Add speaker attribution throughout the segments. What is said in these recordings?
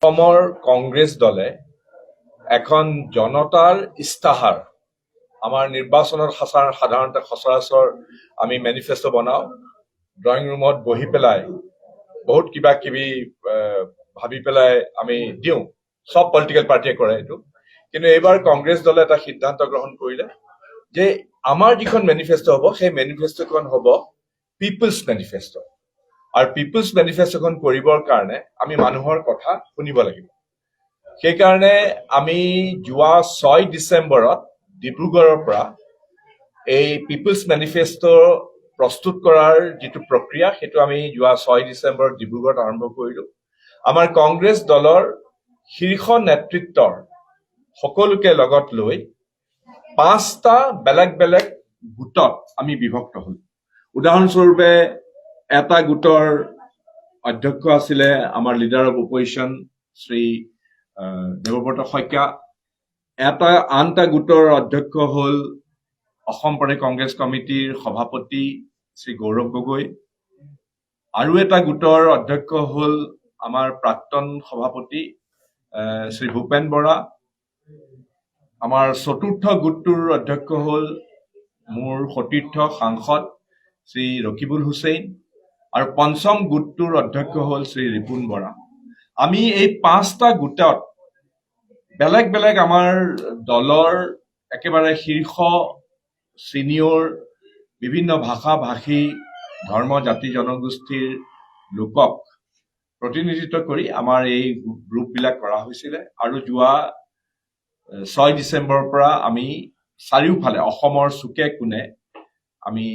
Speaker 1: অসমৰ কংগ্ৰেছ দলে এখন জনতাৰ ইস্তাহাৰ আমাৰ নিৰ্বাচনত সাধাৰণতে সচৰাচৰ আমি মেনিফেষ্টো বনাওঁ, ড্ৰয়িং ৰুমত বহি পেলাই বহুত কিবা কিবি ভাবি পেলাই আমি দিওঁ। সব পলিটিকেল পাৰ্টিয়ে কৰে এইটো, কিন্তু এইবাৰ কংগ্ৰেছ দলে এটা সিদ্ধান্ত গ্ৰহণ কৰিলে যে আমাৰ যিখন মেনিফেষ্টো হ'ব সেই মেনিফেষ্টোখন হ'ব পিপলছ মেনিফেষ্টো। আৰু পিপলছ মেনিফেষ্টোখন কৰিবৰ কাৰণে আমি মানুহৰ কথা শুনিব লাগিব। সেইকাৰণে আমি যোৱা 6 ডিচেম্বৰত ডিব্ৰুগড়ৰ পৰা এই পিপলছ মেনিফেষ্টো প্ৰস্তুত কৰাৰ যিটো প্ৰক্ৰিয়া সেইটো আমি যোৱা 6 ডিচেম্বৰত ডিব্ৰুগড়ত আৰম্ভ কৰিলো। আমাৰ কংগ্ৰেছ দলৰ শীৰ্ষ নেতৃত্বৰ সকলোকে লগত লৈ 5টা বেলেগ বেলেগ গোটত আমি বিভক্ত হলো। উদাহৰণস্বৰূপে এটা গোটৰ অধ্যক্ষ আছিলে আমাৰ leader of opposition Shri Debabrata Saikia, আনটা গোটৰ অধ্যক্ষ হ'ল অসম প্ৰদেশ কংগ্ৰেছ কমিটিৰ সভাপতি শ্ৰী গৌৰৱ গগৈ, আৰু এটা গোটৰ অধ্যক্ষ হ'ল আমাৰ প্ৰাক্তন সভাপতি শ্ৰী ভূপেন বৰা, আমাৰ চতুৰ্থ গোটটোৰ অধ্যক্ষ হ'ল মোৰ সতীৰ্থ সাংসদ শ্ৰী ৰকিবুল হুছেইন, আৰু পঞ্চম গোটটোৰ অধ্যক্ষ হ'ল শ্ৰী ৰিপুণ বৰা। আমি এই 5টা গোটত বেলেগ বেলেগ আমাৰ দলৰ একেবাৰে শীৰ্ষ চিনিয়ৰ বিভিন্ন ভাষা ভাষী ধৰ্ম জাতি জনগোষ্ঠীৰ লোকক প্ৰতিনিধিত্ব কৰি আমাৰ এই গ্ৰুপবিলাক কৰা হৈছিলে। আৰু যোৱা 6 ডিচেম্বৰৰ পৰা আমি চাৰিওফালে অসমৰ চুকে কোণে আমি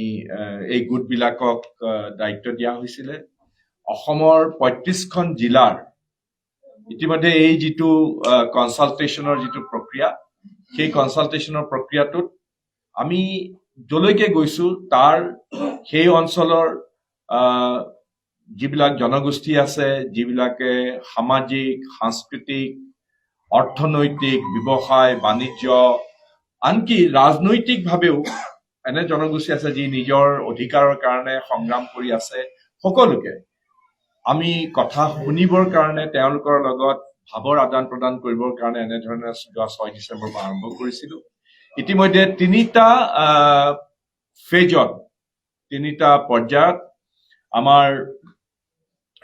Speaker 1: এই গোটবিলাকক দায়িত্ব দিয়া হৈছিলে। অসমৰ 35খন জিলাৰ ইতিমধ্যে এই যিটো কনচালটেশ্যনৰ যিটো প্ৰক্ৰিয়া, সেই কনচালটেশ্যনৰ প্ৰক্ৰিয়াটোত আমি যলৈকে গৈছো তাৰ সেই অঞ্চলৰ যিবিলাক জনগোষ্ঠী আছে, যিবিলাকে সামাজিক, সাংস্কৃতিক, অৰ্থনৈতিক, ব্যৱসায় বাণিজ্য, আনকি ৰাজনৈতিকভাৱেও এনে জনগোষ্ঠী আছে যি নিজৰ অধিকাৰৰ কাৰণে সংগ্ৰাম কৰি আছে, সকলোকে আমি কথা শুনিবৰ কাৰণে তেওঁলোকৰ লগত ভাৱৰ আদান প্ৰদান কৰিবৰ কাৰণে এনেধৰণে যোৱা 6 ডিচেম্বৰৰ পৰা আৰম্ভ কৰিছিলো। ইতিমধ্যে 3টা ফেজত 3টা পৰ্যায়ত আমাৰ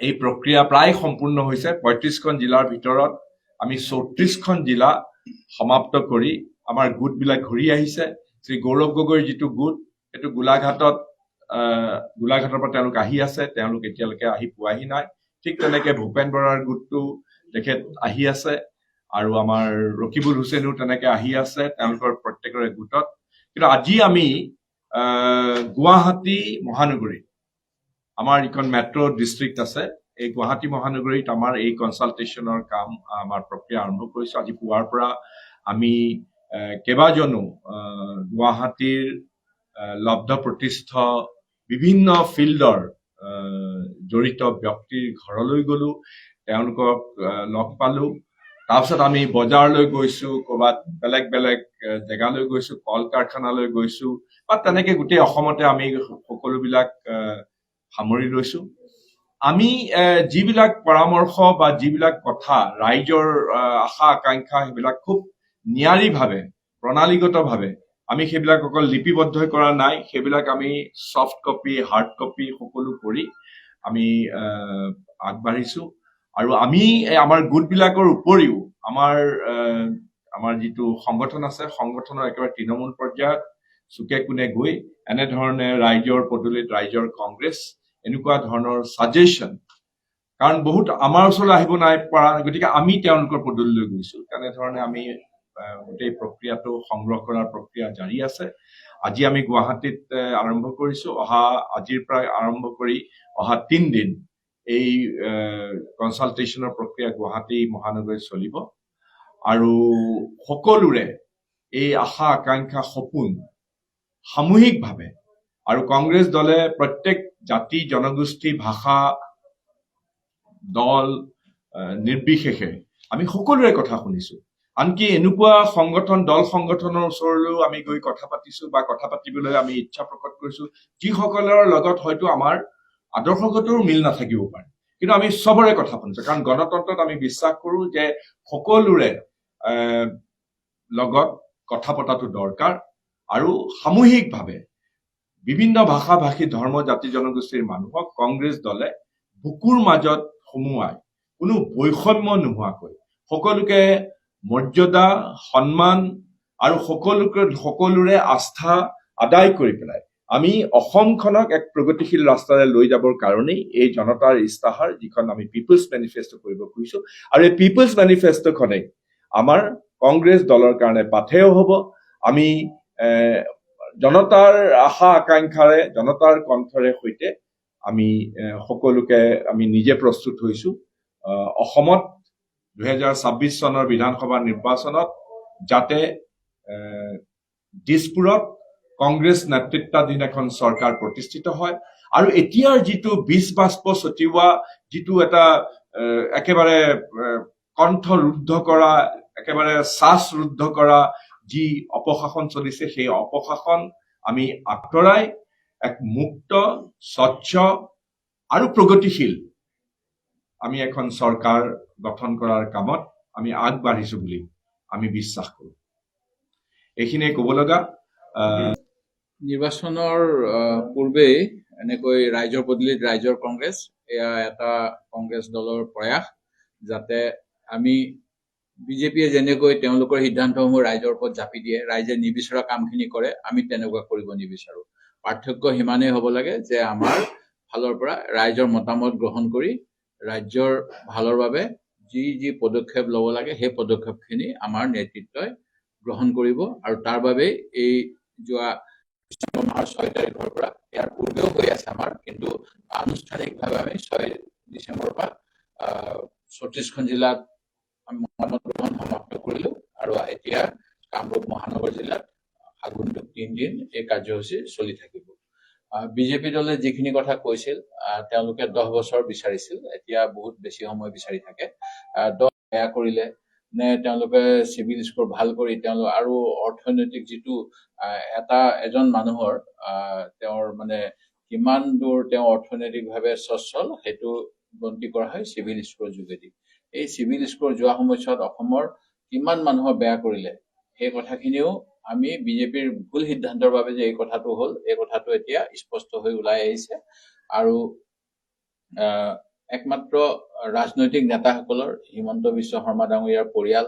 Speaker 1: এই প্ৰক্ৰিয়া প্ৰায় সম্পূৰ্ণ হৈছে। 35খন জিলাৰ ভিতৰত আমি 34খন জিলা সমাপ্ত কৰি আমাৰ গোটবিলাক ঘূৰি আহিছে। শ্ৰী গৌৰৱ গগৈৰ যিটো গোট, সেইটো গোলাঘাটৰ পৰা তেওঁলোক আহি আছে, তেওঁলোক এতিয়ালৈকে আহি পোৱাহি নাই। ঠিক তেনেকে ভূপেন বৰাৰ গোটটো তেখেত আহি আছে, আৰু আমাৰ ৰকিবুল হুছেইনো তেনেকে আহি আছে তেওঁলোকৰ প্ৰত্যেকৰে গোটত। কিন্তু আজি আমি গুৱাহাটী মহানগৰীত, আমাৰ যিখন মেট্ৰ' ডিষ্ট্ৰিক্ট আছে, এই গুৱাহাটী মহানগৰীত আমাৰ এই কনচালটেশ্যনৰ কাম আমাৰ প্ৰক্ৰিয়া আৰম্ভ কৰিছো। আজি পুৱাৰ পৰা আমি কেইবাজনো গুৱাহাটীৰ লব্ধ প্ৰতিষ্ঠ বিভিন্ন ফিল্ডৰ জড়িত ব্যক্তিৰ ঘৰলৈ গলো, তেওঁলোকক লগ পালো। তাৰপিছত আমি বজাৰলৈ গৈছো, ক'ৰবাত বেলেগ বেলেগ জেগালৈ গৈছো, কল কাৰখানালৈ গৈছো, বা তেনেকে গোটেই অসমতে আমি সকলোবিলাক সামৰি লৈছো। আমি যিবিলাক পৰামৰ্শ বা যিবিলাক কথা ৰাইজৰ আশা আকাংক্ষা, সেইবিলাক খুব নিয়াৰীভাৱে প্ৰণালীগতভাৱে আমি সেইবিলাক অকল লিপিবদ্ধ কৰা নাই, সেইবিলাক আমি ছফ্ট কপি, হাৰ্ড কপি সকলো কৰি আমি আগবাঢ়িছো। আৰু আমি আমাৰ গোটবিলাকৰ উপৰিও আমাৰ যিটো সংগঠন আছে, সংগঠনৰ একেবাৰে তৃণমূল পৰ্যায়ত চুকে কোণে গৈ এনেধৰণে ৰাইজৰ পদূলিত ৰাইজৰ কংগ্ৰেছ, এনেকুৱা ধৰণৰ ছাজেশ্যন, কাৰণ বহুত আমাৰ ওচৰলৈ আহিব নাই পৰা, গতিকে আমি তেওঁলোকৰ পদূলিলৈ গৈছো। তেনেধৰণে আমি গোটেই প্ৰক্ৰিয়াটো সংগ্ৰহ কৰাৰ প্ৰক্ৰিয়া জাৰি আছে। আজি আমি গুৱাহাটীত আৰম্ভ কৰিছো। আজিৰ পৰা আৰম্ভ কৰি অহা 3 দিন এই কনচালটেশ্যনৰ প্ৰক্ৰিয়া গুৱাহাটী মহানগৰীত চলিব, আৰু সকলোৰে এই আশা আকাংক্ষা সপোন সামূহিকভাৱে, আৰু কংগ্ৰেছ দলে প্ৰত্যেক জাতি জনগোষ্ঠী ভাষা দল নিৰ্বিশেষে আমি সকলোৰে কথা শুনিছো। আনকি এনেকুৱা দল সংগঠনৰ ওচৰলৈও আমি গৈ কথা পাতিছো, বা কথা পাতিবলৈ আমি ইচ্ছা প্ৰকট কৰিছো যিসকলৰ লগত হয়তো আমাৰ আদৰ্শগতৰো মিল নাথাকিব পাৰে, কিন্তু আমি চবৰে কথা শুনিছোঁ, কাৰণ গণতন্ত্ৰত আমি বিশ্বাস কৰোঁ যে সকলোৰে লগত কথা পতাটো দৰকাৰ, আৰু সামূহিকভাৱে বিভিন্ন ভাষা ভাষী ধৰ্ম জাতি জনগোষ্ঠীৰ মানুহক কংগ্ৰেছ দলে বুকুৰ মাজত সুমুৱাই কোনো বৈষম্য নোহোৱাকৈ সকলোকে মৰ্যাদা, সন্মান আৰু সকলোৰে আস্থা আদায় কৰি পেলাই আমি অসমখনক এক প্ৰগতিশীল ৰাস্তাৰে লৈ যাবৰ কাৰণেই এই জনতাৰ ইস্তাহাৰ, যিখন আমি পিপলছ মেনিফেষ্টো কৰিব খুজিছোঁ, আৰু এই পিপলছ মেনিফেষ্টোখনেই আমাৰ কংগ্ৰেছ দলৰ কাৰণে পাথেয় হ'ব। আমি জনতাৰ আশা আকাংক্ষাৰে, জনতাৰ কণ্ঠৰে সৈতে আমি সকলোকে আমি নিজে প্ৰস্তুত হৈছোঁ। অসমত 2026 চনৰ বিধানসভা নিৰ্বাচনত যাতে দিছপুৰত কংগ্ৰেছ নেতৃত্বাধীন এখন চৰকাৰ প্ৰতিষ্ঠিত হয়, আৰু এতিয়াৰ যিটো বীজ বাষ্প ছটিওৱা, যিটো এটা একেবাৰে কণ্ঠ ৰুদ্ধ কৰা, একেবাৰে শ্বাস ৰুদ্ধ কৰা যি অপশাসন চলিছে, সেই অপশাসন আমি আঁতৰাই এক মুক্ত, স্বচ্ছ আৰু প্ৰগতিশীল আমি এখন চৰকাৰ গঠন কৰাৰ কামত আমি আগবাঢ়িছো বুলি আমি বিশ্বাস কৰোঁ। এইখিনিয়ে ক'ব লগা।
Speaker 2: নিৰ্বাচনৰ পূৰ্বেই এনেকৈ ৰাইজৰ পদূলিত ৰাইজৰ কংগ্ৰেছ, এয়া এটা কংগ্ৰেছ দলৰ প্ৰয়াস, যাতে আমি বিজেপিয়ে যেনেকৈ তেওঁলোকৰ সিদ্ধান্তসমূহ ৰাইজৰ ওপৰত জাপি দিয়ে, ৰাইজে নিবিচৰা কামখিনি কৰে, আমি তেনেকুৱা কৰিব নিবিচাৰো। পাৰ্থক্য সিমানেই হ'ব লাগে যে আমাৰ ফালৰ পৰা ৰাইজৰ মতামত গ্ৰহণ কৰি ৰাজ্যৰ ভালৰ বাবে যি পদক্ষেপ ল'ব লাগে সেই পদক্ষেপখিনি আমাৰ নেতৃত্বই গ্ৰহণ কৰিব, আৰু তাৰ বাবেই এই যোৱা ডিচেম্বৰ মাহৰ 6 তাৰিখৰ পৰা, ইয়াৰ পূৰ্বেও হৈ আছে আমাৰ, কিন্তু আনুষ্ঠানিকভাৱে আমি 6 ডিচেম্বৰৰ পৰা 36খন জিলাত মতামত গ্ৰহণ সমাপ্ত কৰিলো, আৰু এতিয়া কামৰূপ মহানগৰ জিলাত আগন্তুক 3 দিন এই কাৰ্যসূচী চলি থাকিব। বিজেপি দলে যিখিনি কথা কৈছিল, তেওঁলোকে 10 বছৰ বিচাৰিছিল, এতিয়া বহুত বেছি সময় বিচাৰি থাকে। 10 বেয়া কৰিলে নে তেওঁলোকে চিভিল স্কোৰ ভাল কৰি তেওঁলোক আৰু অৰ্থনৈতিক যিটো এজন মানুহৰ তেওঁৰ মানে কিমান দূৰ তেওঁ অৰ্থনৈতিকভাৱে সচ্ছল, সেইটো গন্তি কৰা হয় চিভিল স্কোৰ যোগেদি। এই চিভিল স্কোৰ যোৱা সময়ছোৱাত অসমৰ কিমান মানুহৰ বেয়া কৰিলে, সেই কথাখিনিও আমি বিজেপিৰ ভুল সিদ্ধান্তৰ বাবে যে এই কথাটো হ'ল, এই কথাটো এতিয়া স্পষ্ট হৈ ওলাই আহিছে। আৰু একমাত্ৰ ৰাজনৈতিক নেতাসকলৰ, হিমন্ত বিশ্ব শৰ্মা ডাঙৰীয়াৰ পৰিয়াল,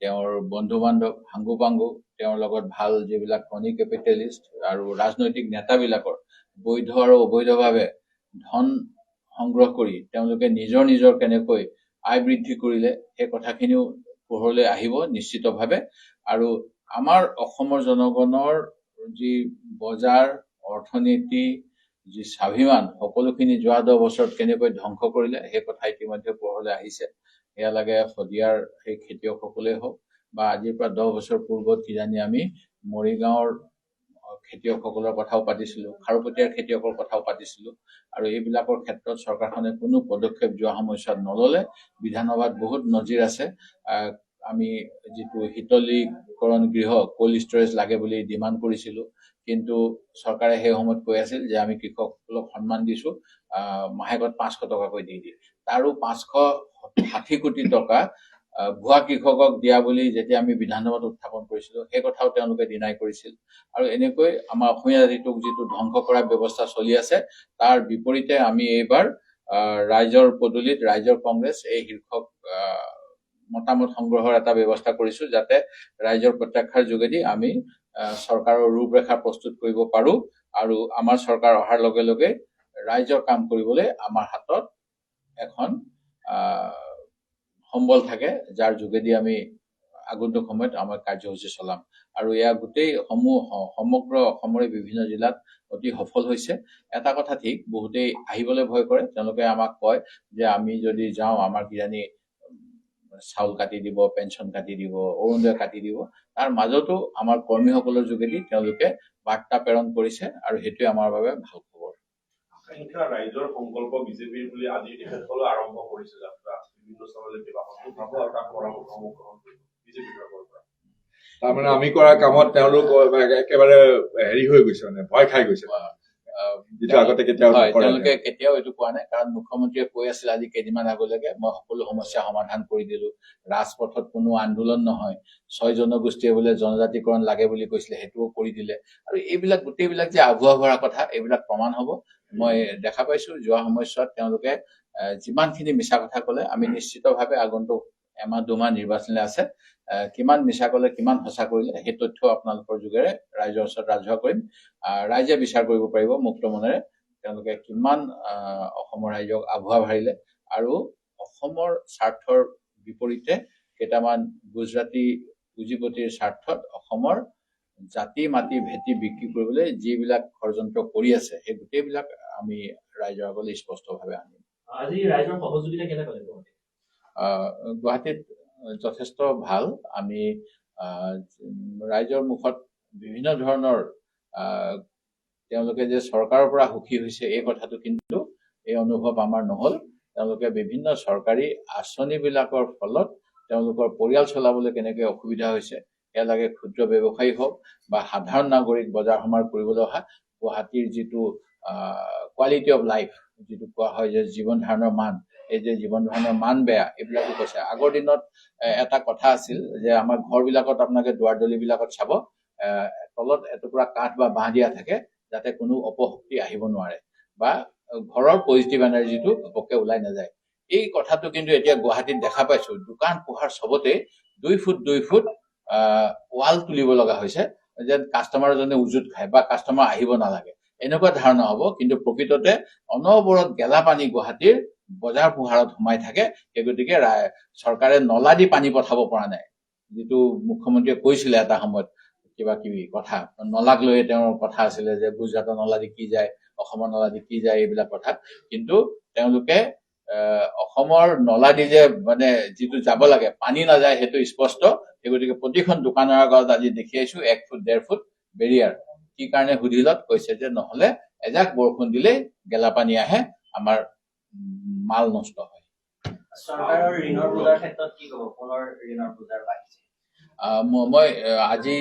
Speaker 2: তেওঁৰ বন্ধু বান্ধৱ, হাংগু পাংগু, তেওঁৰ লগত ভাল যিবিলাক খনি কেপিটেলিষ্ট আৰু ৰাজনৈতিক নেতাবিলাকৰ বৈধ আৰু অবৈধভাৱে ধন সংগ্ৰহ কৰি তেওঁলোকে নিজৰ কেনেকৈ আয় বৃদ্ধি কৰিলে, সেই কথাখিনিও পোহৰলৈ আহিব নিশ্চিতভাৱে। আৰু আমাৰ অসমৰ জনগণৰ যি বজাৰ, অৰ্থনীতি, যি স্বাভিমান, সকলোখিনি যোৱা 10 বছৰত কেনেকৈ ধ্বংস কৰিলে, সেই কথা ইতিমধ্যে পোহৰলৈ আহিছে। সেয়া লাগে শদিয়াৰ সেই খেতিয়কসকলেই হওক, বা আজিৰ পৰা 10 বছৰ পূৰ্বত কিজানি আমি মৰিগাঁৱৰ খেতিয়কসকলৰ কথাও পাতিছিলো, খাৰুপেটীয়াৰ খেতিয়কৰ কথাও পাতিছিলো, আৰু এইবিলাকৰ ক্ষেত্ৰত চৰকাৰখনে কোনো পদক্ষেপ যোৱা সময়ছোৱাত নললে। বিধানসভাত বহুত নজিৰ আছে, আমি যিটো শীতলীকৰণ গৃহ, কোল্ড ষ্টৰেজ লাগে বুলি ডিমাণ্ড কৰিছিলো, কিন্তু চৰকাৰে সেই সময়ত কৈ আছিল যে আমি কৃষকসকলক সন্মান দিছো, মাহেকত 500 টকাকৈ দি দিয়ে। তাৰো 560 কোটি টকা ভুৱা কৃষকক দিয়া বুলি যেতিয়া আমি বিধানসভাত উত্থাপন কৰিছিলো, সেই কথাও তেওঁলোকে ডিনাই কৰিছিল। আৰু এনেকৈ আমাৰ অসমীয়া জাতিটোক যিটো ধ্বংস কৰাৰ ব্যৱস্থা চলি আছে, তাৰ বিপৰীতে আমি এইবাৰ ৰাইজৰ পদূলিত ৰাইজৰ কংগ্ৰেছ এই শীৰ্ষক মতামত সংগ্ৰহৰ এটা ব্যৱস্থা কৰিছো, যাতে ৰাইজৰ প্ৰত্যাখ্যাৰ যোগেদি আমি চৰকাৰৰ ৰূপৰেখা প্ৰস্তুত কৰিব পাৰো, আৰু আমাৰ চৰকাৰ অহাৰ লগে লগে ৰাইজৰ কাম কৰিবলৈ আমাৰ হাতত এখন সম্বল থাকে, যাৰ যোগেদি আমি আগন্তুক সময়ত আমাৰ কাৰ্যসূচী চলাম। আৰু এয়া গোটেই সমগ্ৰ অসমৰে বিভিন্ন জিলাত অতি সফল হৈছে। এটা কথা ঠিক, বহুতেই আহিবলৈ ভয় কৰে, তেওঁলোকে আমাক কয় যে আমি যদি যাওঁ আমাৰ কিজানি চাউল কাটি দিব, পেঞ্চন কাটি দিব, অৰুণোদয় কাটি দিব। তাৰ মাজতো আমাৰ কৰ্মীসকলৰ যোগেদি তেওঁলোকে বাৰ্তা প্ৰেৰণ কৰিছে, আৰু সেইটোৱে আমাৰ বাবে ভাল খবৰ।
Speaker 3: ৰাইজৰ সংকল্প বিজেপিৰ বুলি আজি তেখেতসকলে আৰম্ভ কৰিছে যাত্ৰা, বিভিন্ন স্থানলৈ
Speaker 1: তাৰমানে আমি কৰা কামত তেওঁলোক একেবাৰে হেৰি হৈ গৈছে, মানে ভয় খাই গৈছে। যিটো আগতে কেতিয়াও
Speaker 2: হয়,
Speaker 1: নকৰে।
Speaker 2: তেওঁলোকে কেতিয়াও এইটো কোৱা নাই, কাৰণ মুখ্যমন্ত্ৰীয়ে কৈ আছিল আজি কেইদিনমান আগলৈকে মই সকলো সমস্যা সমাধান কৰি দিলো, ৰাজপথত কোনো আন্দোলন নহয়, 6 জনগোষ্ঠীয়ে বোলে জনজাতিকৰণ লাগে বুলি কৈছিলে, সেইটোও কৰি দিলে। আৰু এইবিলাক গোটেইবিলাক যে আভুৱা ভৰা কথা, এইবিলাক প্ৰমাণ হব। মই দেখা পাইছো যোৱা সময়ছোৱাত তেওঁলোকে যিমানখিনি মিছা কথা কলে, আমি নিশ্চিতভাৱে আগন্তুক এমাহ দুমাহ নিৰ্বাচনলৈ আছে, কিমান মিছা কলে কিমান সঁচা কৰিলে সেই তথ্য আপোনালোকৰ যোগেৰে ৰাইজৰ ওচৰত ৰাজহুৱা কৰিম। ৰাইজে বিচাৰ কৰিব পাৰিব মুক্ত মনেৰে তেওঁলোকে কিমান অসমৰ ৰাইজক আভুৱা ভাৰিলে আৰু অসমৰ স্বাৰ্থৰ বিপৰীতে কেইটামান গুজৰাটী পুঁজিপতিৰ স্বাৰ্থত অসমৰ জাতি মাটি ভেটি বিক্ৰী কৰিবলৈ যিবিলাক ষড়যন্ত্ৰ কৰি আছে, সেই গোটেইবিলাক আমি ৰাইজৰ আগলৈ স্পষ্টভাৱে আনিম।
Speaker 4: আজি ৰাইজৰ সহযোগিতা কেনে পালে
Speaker 2: গুৱাহাটীত যথেষ্ট ভাল। আমি ৰাইজৰ মুখত বিভিন্ন ধৰণৰ তেওঁলোকে যে চৰকাৰৰ পৰা সুখী হৈছে এই কথাটো কিন্তু এই অনুভৱ আমাৰ নহল। তেওঁলোকে বিভিন্ন চৰকাৰী আঁচনিবিলাকৰ ফলত তেওঁলোকৰ পৰিয়াল চলাবলৈ কেনেকৈ অসুবিধা হৈছে, সেয়া লাগে ক্ষুদ্ৰ ব্যৱসায়ী হওক বা সাধাৰণ নাগৰিক বজাৰ সমাৰ কৰিবলৈ অহা, গুৱাহাটীৰ যিটো কোৱালিটি অফ লাইফ, যিটো কোৱা হয় যে জীৱন ধাৰণৰ মান, এই যে জীৱন ধাৰণৰ মান বেয়া, এইবিলাকো কৈছে। আগৰ দিনত এটা কথা আছিল যে আমাৰ ঘৰবিলাকত আপোনালোকে দুৱাৰ দলিবিলাকত চাব, তলত এটুকুৰা কাঠ বা বাঁহ দিয়া থাকে যাতে কোনো অপশক্তি আহিব নোৱাৰে বা ঘৰৰ পজিটিভ এনাৰ্জিটো ঘপককে ওলাই নাযায়। এই কথাটো কিন্তু এতিয়া গুৱাহাটীত দেখা পাইছো, দোকান পোহাৰ চবতে 2 ফুট 2 ফুট ৱাল তুলিব লগা হৈছে যেন কাষ্টমাৰজনে উজুত খায় বা কাষ্টমাৰ আহিব নালাগে, এনেকুৱা ধাৰণা হ'ব। কিন্তু প্ৰকৃততে অনবৰত গেলা পানী গুৱাহাটীৰ বজাৰ পোহাৰত সোমাই থাকে। সেই গতিকে চৰকাৰে নলা দি পানী পঠাব পৰা নাই, যিটো মুখ্যমন্ত্ৰীয়ে কৈছিলে এটা সময়ত কিবা কিবি কথা, নলাক লৈ তেওঁৰ কথা আছিলে যে গুজৰাটৰ নলা দি কি যায়, অসমৰ নলা দি কি যায়, এইবিলাক কথা। কিন্তু তেওঁলোকে অসমৰ নলা দি যে মানে যিটো যাব লাগে পানী নাযায় সেইটো স্পষ্ট। সেই গতিকে প্ৰতিখন দোকানৰ আগত আজি দেখি আহিছো 1 ফুট 1.5 ফুট বেৰিয়াৰ। কি কাৰণে সুধিলত কৈছে যে নহলে এজাক বৰষুণ দিলেই গেলা পানী আহে, আমাৰ মাল নষ্ট হয়।
Speaker 4: চৰকাৰৰ ঋণৰ বোজাৰ ক্ষেত্ৰত কি ক'ব? পুনৰ ঋণৰ বোজাৰ বাঢ়িছে।
Speaker 2: মই আজি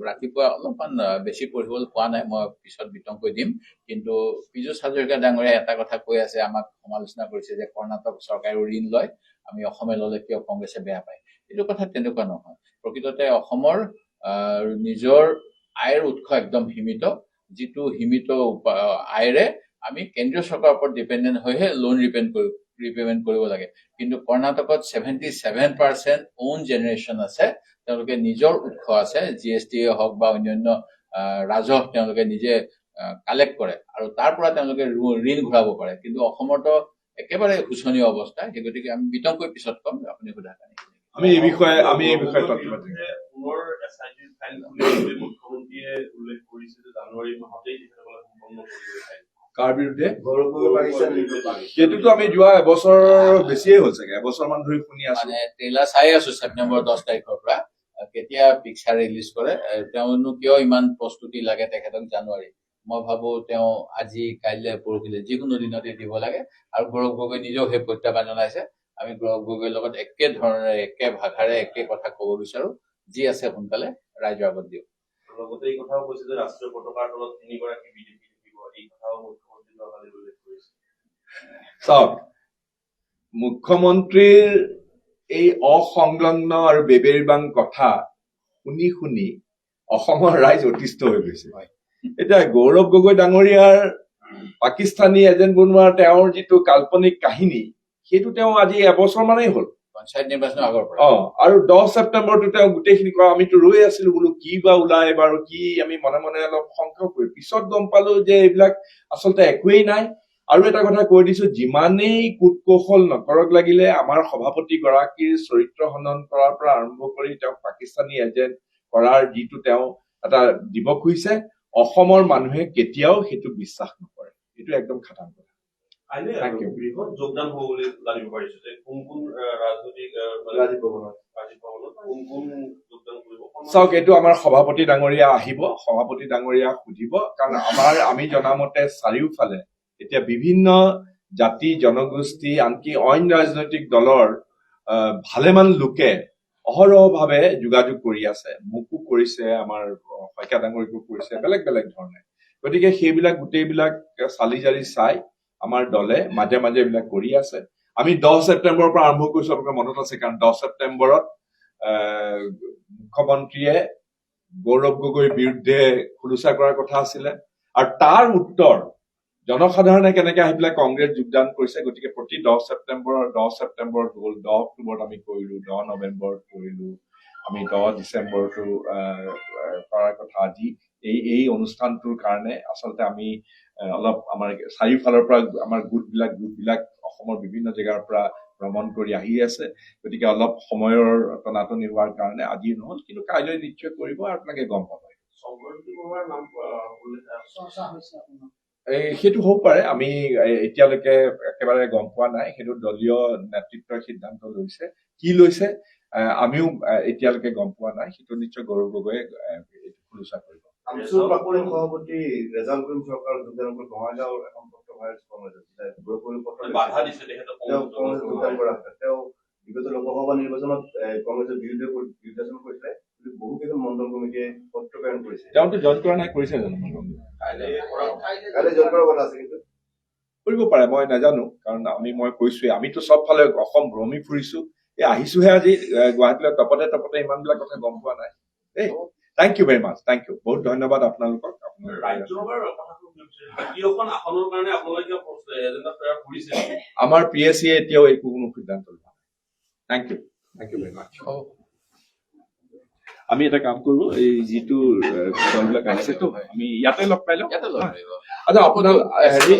Speaker 2: ৰাতিপুৱা অলপমান বেছি পঢ়িবলৈ পোৱা নাই, মই পিছত বিতংকৈ দিম। কিন্তু পীযুষ হাজৰিকা ডাঙৰীয়াই এটা কথা কৈ আছে, আমাক সমালোচনা কৰিছে যে কৰ্ণাটক চৰকাৰেও ঋণ লয়, আমি অসমে ললে কিয় কংগ্ৰেছে বেয়া পায়। এইটো কথা তেনেকুৱা নহয়। প্ৰকৃততে অসমৰ নিজৰ আয়ৰ উৎস একদম সীমিত, যিটো সীমিত আয়েৰে আমি কেন্দ্ৰীয় চৰকাৰৰ ওপৰত ডিপেণ্ডেণ্ট হৈহে লোন ৰিপেমেণ্ট কৰিব লাগে। কিন্তু কৰ্ণাটকত 77% ওন জেনেৰেশ্যন আছে, তেওঁলোকে নিজৰ উৎস আছে, GST হওক বা অন্যান্য ৰাজহ তেওঁলোকে নিজে কালেক্ট কৰে আৰু তাৰ পৰা তেওঁলোকে ঋণ ঘূৰাব পাৰে। কিন্তু অসমতো একেবাৰে শোচনীয় অৱস্থা। সেই গতিকে আমি বিতংকৈ পিছত কম, আপুনি সোধা কাৰণে
Speaker 1: আমি এই বিষয়ে
Speaker 3: পুনৰ SIT ফাইল খুলিবলৈ মুখ্যমন্ত্ৰীয়ে উল্লেখ কৰিছে যে জানুৱাৰী মাহতেই তেখেতসকলে সম্পন্ন কৰিব।
Speaker 1: কাৰ বিৰুদ্ধে? সেইটোতো আমি যোৱা এবছৰ বেছিয়ে হ'ল চাগে, এবছৰ মান ধৰি শুনি আছো।
Speaker 2: মানে ট্ৰেইলাৰ চাই আছো ছেপ্টেম্বৰ 10 তাৰিখৰ পৰা, কেতিয়া পিকচাৰ ৰিলিজ কৰে। তেওঁনো কিয় ইমান প্ৰস্তুতি লাগে তেখেতক জানুৱাৰী? মই ভাবো তেওঁ আজি কাইলৈ পৰহিলে যিকোনো দিনতে দিব লাগে। আৰু গৌৰৱ গগৈ নিজেও সেই প্ৰত্যাহ্বান জনাইছে। আমি গৌৰৱ গগৈৰ লগত একে ধৰণেৰে একে ভাষাৰে একে কথা কব বিচাৰো, যি আছে সোনকালে ৰাইজৰ আগত দিয়ক।
Speaker 3: লগতে এই কথাও কৈছে যে ৰাষ্ট্ৰীয় পতাকাৰ তলত 3 গৰাকী বিদেশী থাকিব, এই কথাও মুখ্যমন্ত্ৰীয়ে যোৱাকালি উল্লেখ কৰিছে।
Speaker 1: চাওক, মুখ্যমন্ত্ৰীৰ এই অসংলগ্ন আৰু বেবেৰবাং কথা শুনি শুনি অসমৰ ৰাইজ অতিষ্ঠ হৈ গৈছে। এতিয়া গৌৰৱ গগৈ ডাঙৰীয়াৰ পাকিস্তানী এজেণ্ট বনোৱাৰ তেওঁৰ যিটো কাল্পনিক কাহিনী, সেইটো তেওঁ আজি এবছৰ মানেই হ'ল,
Speaker 2: পঞ্চায়ত নিৰ্বাচনৰ আগৰ পৰা।
Speaker 1: আৰু 10 ছেপ্টেম্বৰটো তেওঁ গোটেইখিনি কৰা। আমিতো ৰৈ আছিলো বোলো কি বা ওলাই বাৰু, কি আমি মনে মনে অলপ সংখ্যক কৰি পিছত গম পালো যে এইবিলাক আচলতে একোৱেই নাই। আৰু এটা কথা কৈ দিছো, যিমানেই কূট কৌশল নকৰক লাগিলে আমাৰ সভাপতি গৰাকীৰ চৰিত্ৰ হনন কৰাৰ পৰা আৰম্ভ কৰি তেওঁক পাকিস্তানী এজেণ্ট কৰাৰ যিটো তেওঁ এটা দিব খুজিছে, অসমৰ মানুহে কেতিয়াও সেইটো বিশ্বাস নকৰে। এইটো একদম খাটাং কথা।
Speaker 3: বৃহৎ যোগদান হব বুলি জানিব পাৰিছো যে কোন কোন ৰাজনৈতিক ৰাজীৱ ভৱনত কোন কোন যোগদান কৰিব।
Speaker 1: চাওক, এইটো আমাৰ সভাপতি ডাঙৰীয়া আহিব, সভাপতি ডাঙৰীয়া সুধিব। কাৰণ আমি জনামতে চাৰিওফালে এতিয়া বিভিন্ন জাতি জনগোষ্ঠী আনকি অইন ৰাজনৈতিক দলৰ ভালেমান লোকে অহৰহভাৱে যোগাযোগ কৰি আছে। মোকো কৰিছে, আমাৰ শইকীয়া ডাঙৰীকো কৰিছে, বেলেগ বেলেগ ধৰণে। গতিকে সেইবিলাক গোটেইবিলাক চালি জাৰি চাই আমাৰ দলে মাজে মাজে এইবিলাক কৰি আছে। আমি 10 ছেপ্টেম্বৰৰ পৰা আৰম্ভ কৰিছো, আপোনালোকৰ মনত আছে, কাৰণ 10 ছেপ্টেম্বৰত মুখ্যমন্ত্ৰীয়ে গৌৰৱ গগৈৰ বিৰুদ্ধে খোলোচা কৰাৰ কথা আছিলে, আৰু তাৰ উত্তৰ জনসাধাৰণে কেনেকে আহি পেলাই কংগ্ৰেছ যোগদান কৰিছে। গতিকে প্ৰতি 10 ছেপ্টেম্বৰত গ'ল, 10 অক্টোবৰত আমি কৰিলো, 10 নৱেম্বৰত কৰিলো, আমি 10 ডিচেম্বৰতো কৰাৰ কথা। আজি এই অনুষ্ঠানটোৰ কাৰণে আচলতে আমি অলপ আমাৰ চাৰিওফালৰ পৰা আমাৰ গোটবিলাক অসমৰ বিভিন্ন জেগাৰ পৰা ভ্ৰমণ কৰি আহি আছে। গতিকে অলপ সময়ৰ টনাটনি হোৱাৰ কাৰণে আজি নহল, কিন্তু কাইলৈ নিশ্চয় কৰিব আৰু আপোনালোকে গম পাব।
Speaker 3: সম্প্ৰতি বৰুৱাৰ নাম
Speaker 1: সেইটো হ'ব পাৰে, আমি এতিয়ালৈকে একেবাৰে গম পোৱা নাই, সেইটো দলীয় নেতৃত্বই সিদ্ধান্ত লৈছে। কি লৈছে আমিও এতিয়ালৈকে গম পোৱা নাই, সেইটো নিশ্চয় গৌৰৱ গগৈয়ে খোলোচা কৰিব।
Speaker 5: আমছুৰ প্ৰাক্তন সভাপতি ৰেজাল কৰিম চৰকাৰৰ যোগদান কৰি বঙাইগাঁৱৰ এখন পত্ৰ ভাইৰাছ
Speaker 3: বাধা দিছে তেখেতক
Speaker 5: কংগ্ৰেছ যোগদান কৰা হৈছে। তেওঁ বিগত লোকসভা নিৰ্বাচনত কংগ্ৰেছৰ বিৰুদ্ধাচৰণ কৰিছিলে, বহু কেইজন মণ্ডল কমিটিয়ে পত্ৰ প্ৰেৰণ কৰিছে।
Speaker 1: তেওঁতো জইন কৰা নাই, কৰিছে জানো?
Speaker 5: কাইলৈ জইন কৰাৰ কথা আছে, কিন্তু
Speaker 1: কৰিব পাৰে, মই নাজানো, কাৰণ মই কৈছোৱে আমিতো চব ফালে অসম ভ্ৰমি ফুৰিছো, আহিছোহে আজি গুৱাহাটীলৈ, তপতে ইমানবিলাক কথা গম পোৱা নাই দেই। Thank you very much, thank you, বহুত ধন্যবাদ আপোনালোকক। আমাৰ PSCয়ে এতিয়াও একো কোনো সিদ্ধান্ত লোৱা নাই। থেংক ইউ ভেৰি মাছ। আমি এটা কাম কৰো, এই যিটো দলবিলাক আহিছেতো আমি ইয়াতে লগ পাই লওঁ।
Speaker 2: ইয়াতে লগ ধৰিব।
Speaker 1: আচ্ছা, আপোনাৰ হেৰি